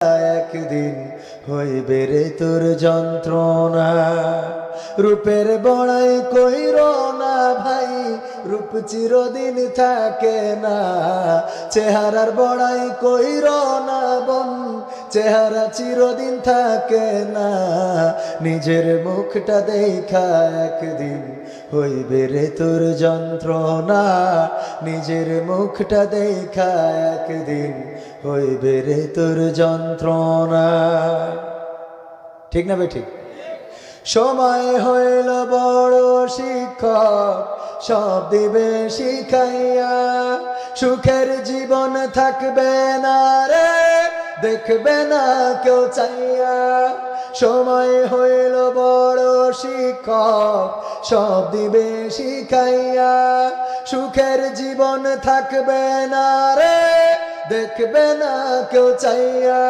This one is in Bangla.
একদিন হইবে রে তোর যন্ত্রণা। রূপের বড়াই কইর না ভাই, রূপ চিরদিন থাকে না। চেহারার বড়াই কইর না বোন, চেহারা চিরদিন থাকে না। নিজের মুখটা দেখা একদিন হইবে রে তোর যন্ত্রণা। নিজের মুখটা দেখা একদিন হইবে রে তোর যন্ত্রণা। ঠিক না বে ঠিক? সময় হইল বড় শিক্ষক, সব দিবে শিখাইয়া। সুখের জীবন থাকবে না রে, দেখবে না কেউ চাইয়া। সময় হইল বড় শিক্ষক, সব দিবে শিখাইয়া। সুখের জীবন থাকবে না রে, দেখবে না কেউ চাইয়া।